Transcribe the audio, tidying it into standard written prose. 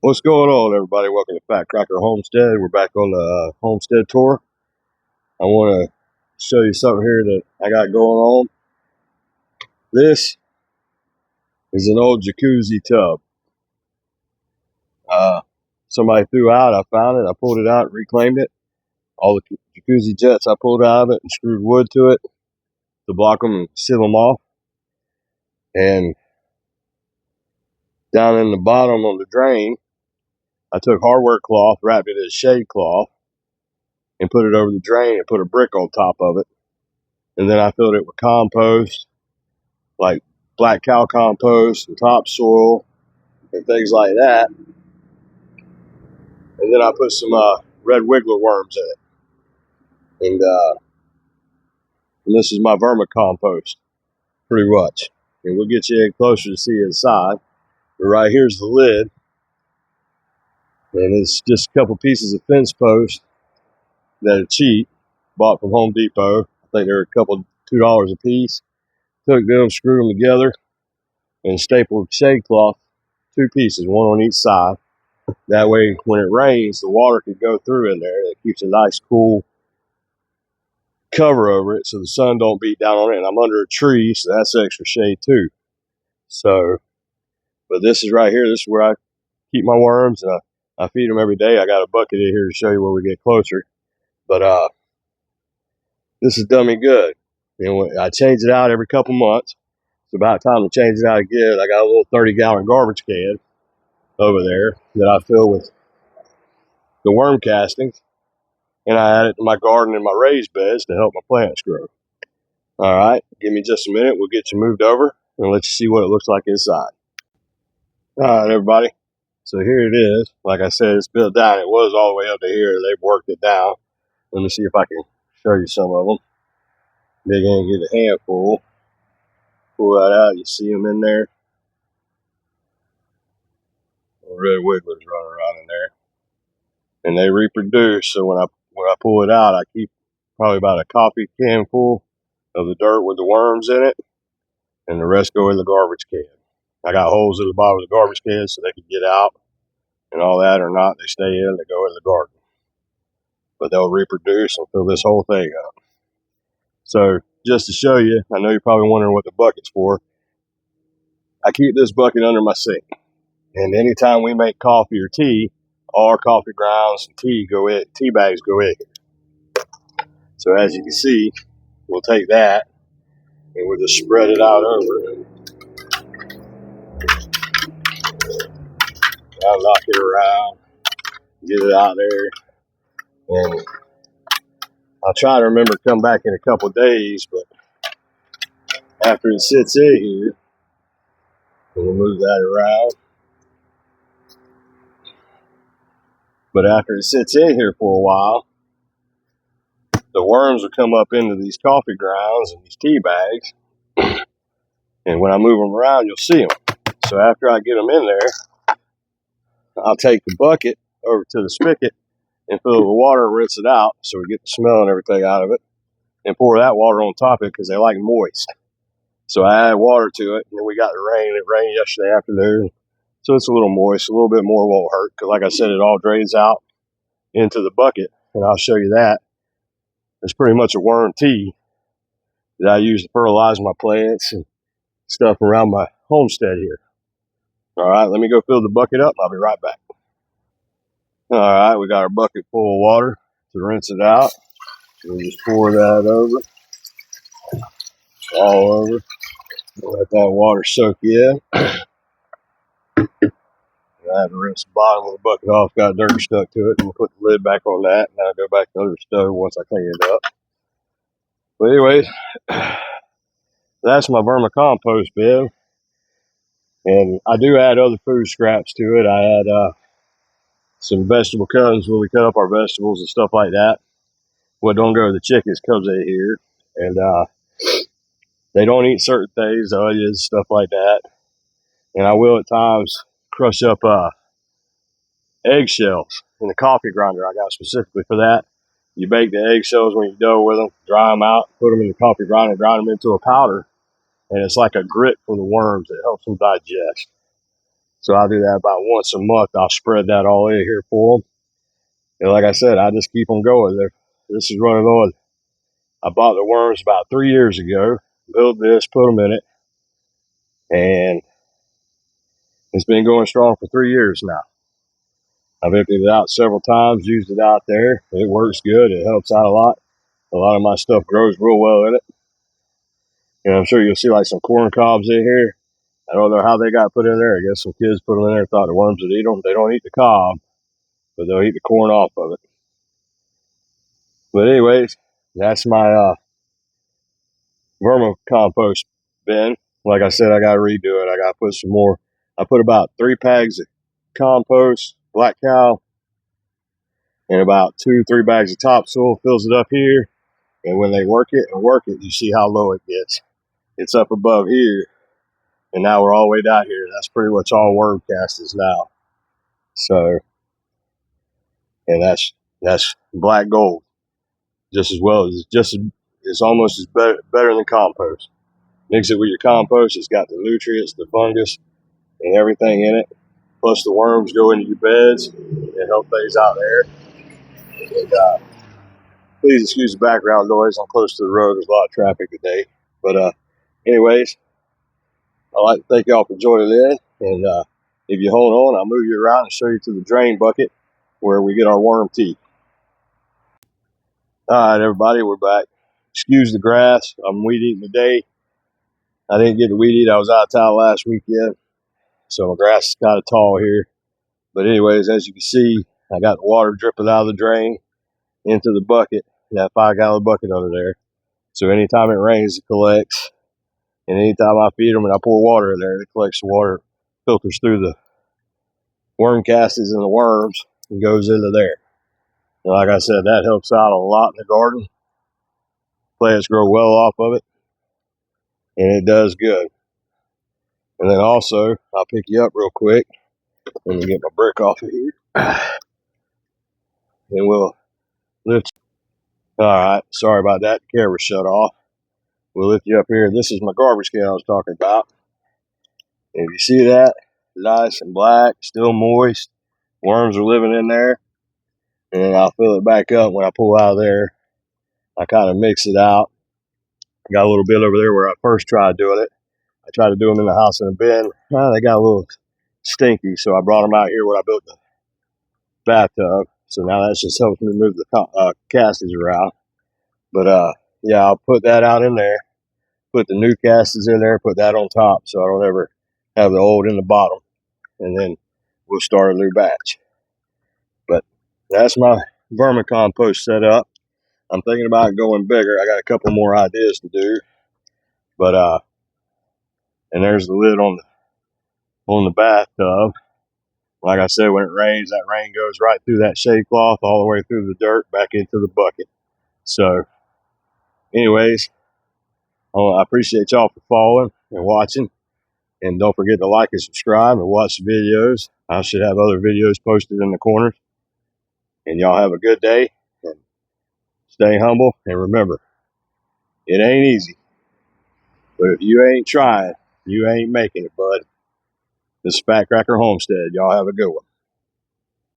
What's going on, everybody? Welcome to Fat Cracker Homestead. We're back on the homestead tour. I want to show you something here that I got going on. This is an old jacuzzi tub. Somebody threw out. I found it. I pulled it out, reclaimed it. All the jacuzzi jets I pulled out of it and screwed wood to it to block them and seal them off. And down in the bottom on the drain, I took hardware cloth, wrapped it in shade cloth, and put it over the drain and put a brick on top of it. And then I filled it with compost, like black cow compost and topsoil and things like that. And then I put some red wiggler worms in it. And this is my vermicompost, pretty much. And we'll get you in closer to see inside. But right here's the lid. And it's just a couple pieces of fence post that are cheap, bought from Home Depot. I think they're $2 a piece. Took them, screwed them together, and stapled shade cloth, 2 pieces, one on each side. That way, when it rains, the water can go through in there. It keeps a nice, cool cover over it so the sun don't beat down on it. And I'm under a tree, so that's extra shade too. So, but this is right here. This is where I keep my worms, and I feed them every day. I got a bucket in here to show you when we get closer. But this has done me good. And I change it out every couple months. It's about time to change it out again. I got a little 30-gallon garbage can over there that I fill with the worm castings, and I add it to my garden and my raised beds to help my plants grow. All right, give me just a minute. We'll get you moved over and let you see what it looks like inside. All right, everybody. So here it is. Like I said, it's built down. It was all the way up to here. They've worked it down. Let me see if I can show you some of them. Dig in and get a handful. Pull that out. You see them in there. Red wigglers running around in there. And they reproduce. So when I pull it out, I keep probably about a coffee can full of the dirt with the worms in it, and the rest go in the garbage can. I got holes at the bottom of the garbage can so they can get out and all that, or not. They stay in, they go in the garden. But they'll reproduce and fill this whole thing up. So just to show you, I know you're probably wondering what the bucket's for. I keep this bucket under my sink. And anytime we make coffee or tea, all our coffee grounds and tea bags go in. So as you can see, we'll take that and we'll just spread it out over. I'll knock it around, get it out there, and I'll try to remember to come back in a couple of days, but after it sits in here, we'll move that around. But after it sits in here for a while, the worms will come up into these coffee grounds and these tea bags. And when I move them around, you'll see them. So after I get them in there, I'll take the bucket over to the spigot and fill it with water and rinse it out so we get the smell and everything out of it. And pour that water on top of it because they like moist. So I add water to it, and then we got the rain. It rained yesterday afternoon. So it's a little moist. A little bit more won't hurt because, like I said, it all drains out into the bucket. And I'll show you that. It's pretty much a worm tea that I use to fertilize my plants and stuff around my homestead here. All right, let me go fill the bucket up. I'll be right back. All right, we got our bucket full of water to rinse it out. We'll just pour that over, all over. Let that water soak in. I have to rinse the bottom of the bucket off. Got dirt stuck to it. And we'll put the lid back on that. And then I'll go back to the other stove once I clean it up. But anyways, that's my vermicompost bed. And I do add other food scraps to it. I add some vegetable cuttings when we cut up our vegetables and stuff like that. What don't go to the chickens comes in here. And they don't eat certain things, onions, stuff like that. And I will at times crush up eggshells in the coffee grinder I got specifically for that. You bake the eggshells when you're done with them, dry them out, put them in the coffee grinder, grind them into a powder, and it's like a grit for the worms that helps them digest. So I do that about once a month. I'll spread that all in here for them. And like I said, I just keep them going. This is running on. I bought the worms about 3 years ago, built this, put them in it, and it's been going strong for 3 years now. I've emptied it out several times, used it out there. It works good. It helps out a lot. A lot of my stuff grows real well in it. And I'm sure you'll see like some corn cobs in here. I don't know how they got put in there. I guess some kids put them in there and thought the worms would eat them. They don't eat the cob, but they'll eat the corn off of it. But anyways, that's my vermicompost bin. Like I said, I got to redo it. I got to put some more. I put about 3 bags of compost, black cow, and about 2-3 bags of topsoil. Fills it up here. And when they work it, you see how low it gets. It's up above here. And now we're all the way down here. That's pretty much all worm cast is now. So, and that's black gold. Just as well as it's almost as better than compost. Mix it with your compost. It's got the nutrients, the fungus, and everything in it. Plus the worms go into your beds and help things out there. And, please excuse the background noise. I'm close to the road. There's a lot of traffic today. But anyways, I'd like to thank y'all for joining in. And if you hold on, I'll move you around and show you to the drain bucket where we get our worm tea. All right, everybody, we're back. Excuse the grass. I'm weed eating today. I didn't get to weed eat. I was out of town last weekend, so my grass is kind of tall here. But anyways, as you can see, I got the water dripping out of the drain into the bucket, that 5-gallon bucket under there. So anytime it rains, it collects. And anytime I feed them and I pour water in there, it collects the water, filters through the worm casts and the worms, and goes into there. And like I said, that helps out a lot in the garden. Plants grow well off of it, and it does good. And then also, I'll pick you up real quick. Let me get my brick off of here. And we'll lift. All right, sorry about that. The camera shut off. We'll lift you up here. This is my garbage can I was talking about. And if you see that, nice and black, still moist. Worms are living in there. And then I'll fill it back up when I pull out of there. I kind of mix it out. Got a little bit over there where I first tried doing it. I tried to do them in the house in a bin. They got a little stinky, so I brought them out here where I built the bathtub. So now that's just helping me move the casters around. But yeah, I'll put that out in there. Put the new casters in there. Put that on top, so I don't ever have the old in the bottom. And then we'll start a new batch. But that's my vermicompost set up. I'm thinking about going bigger. I got a couple more ideas to do. But and there's the lid on the bathtub. Like I said, when it rains, that rain goes right through that shade cloth all the way through the dirt back into the bucket. So anyways, I appreciate y'all for following and watching. And don't forget to like and subscribe and watch the videos. I should have other videos posted in the corners. And y'all have a good day. And stay humble. And remember, it ain't easy. But if you ain't trying, you ain't making it, bud. This is Fat Cracker Homestead. Y'all have a good one.